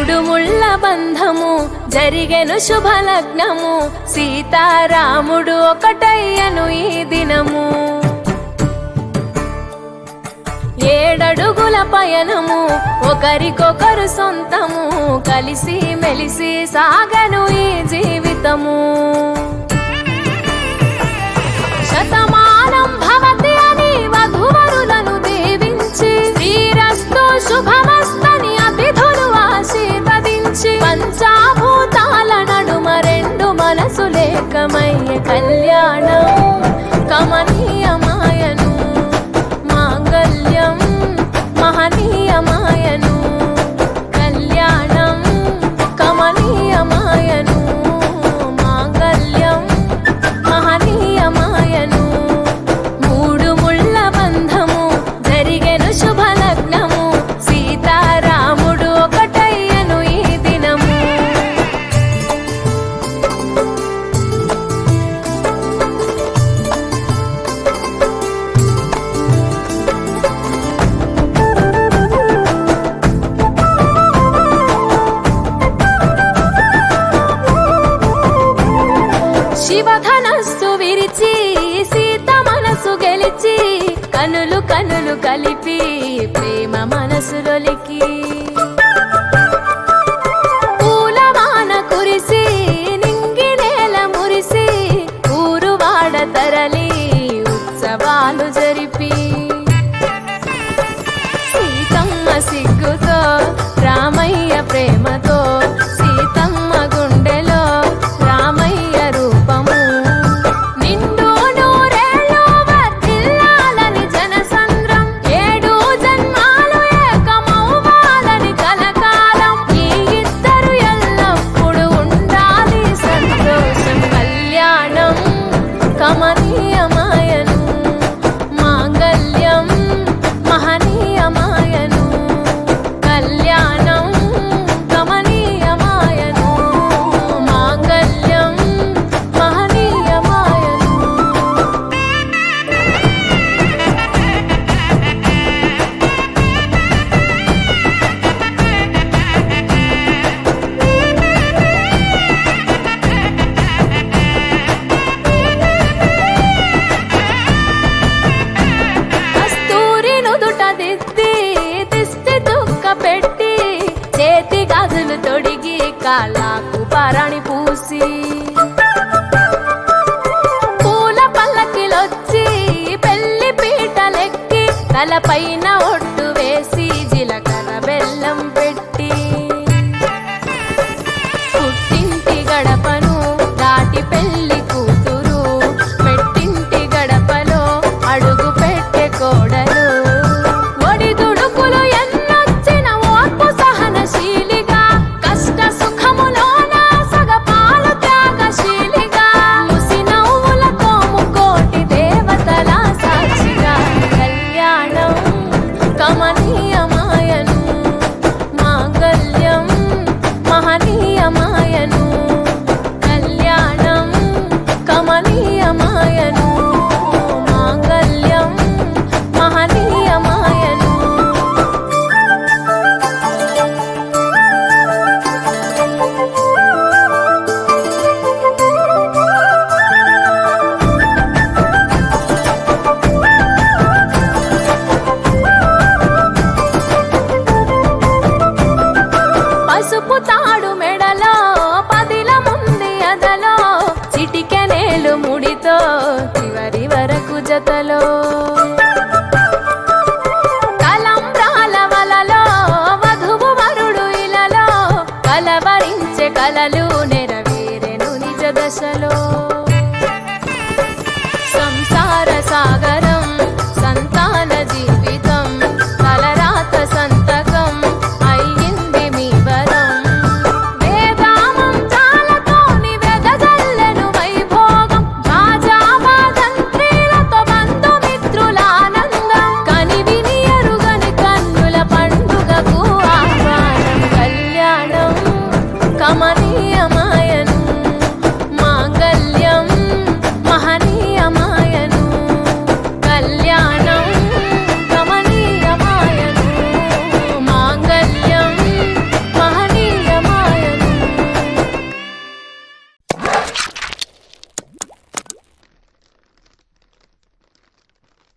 మూడు ముళ్ళ బంధము జరిగెను శుభలగ్నము సీతారాముడు ఒకటయ్యను ఈ దినము. 7 అడుగుల పయనము ఒకరికొకరు సొంతము కలిసి మెలిసి సాగను ఈ జీవితము. శతమానం భవతి అని వధువరులను దీవించి శ్రీరస్తు శుభమస్తని అతిథులు ఆశీర్వదించి పంచాభూతాల నడుమ 2 మనసులేకమయ్యే కళ్యాణం కమనీయమాయను మాంగళ్యం మహనీయమాయను కళ్యాణం కమనీయమాయను మాంగళ్యం మహనీయమాయను. మూడు ముళ్ళ బంధము జరిగెను శుభలగ్నము సీతారాముడు ఒకటయ్యను ఈ దినము. శివధనస్సు విరిచి సీత మనసు గెలిచి కనులు కనులు కలిపి ప్రేమ మనసులొలికి పూలవాన కురిసి నింగి నేల మురిసి ఊరువాడ తరలి ఉత్సవాలు జరిపి సీతమ్మ సిగ్గుతో రామయ్య ప్రేమతో సీతమ్మ గుండెలో రామయ్య రూపము నిండు నూరేళ్ళు వర్ధిల్లాలని జనసంద్రం 7 జన్మాలు ఏకమవ్వాలని కలకాలం ఈ ఇద్దరు ఎల్లప్పుడూ ఉండాలి సంతోషం. కళ్యాణం కమనీయమాయను మాంగళ్యం మహనీయమాయను కళ్యాణం కమనీయమాయను మాంగళ్యం మహనీయమాయను. కస్తూరి నుదుట దిద్ది దిష్టి దుక్క పెట్టి చేతి గాజులు తొడిగి కాళ్ళకు పారాణి పూసి పూల పల్లకిలొచ్చి పెళ్లి పీటలెక్కి తలపైన ఒట్టు వేసి జీలకర్ర బెల్లం పెట్టి పుట్టింటి గడపను దాటి పెళ్లి కూతురు పెట్టింటి గడపలో అడుగు పెట్టే కోడలు ఒడిదుడుకులు ఎన్నొచ్చిన ఓర్పు సహనశీలిగా కష్ట సుఖములోన సగపాలు త్యాగశీలిగా ముసి నవ్వులతో ముకోటి దేవతల సాక్షిగా కళ్యాణం కమనీయమాయను మాంగళ్యం మహనీయమాయను కళ్యాణం కమనీయమాయను మాంగళ్యం మహనీయమాయను. పసుపు తాడు మెడలో పదిల ముంది అదలో చిటికెనేలు ముడితో చివరి వరకు జతలో తలంబ్రాల వలలో వధువు వరుడు ఇలలో కలవరించే కలలు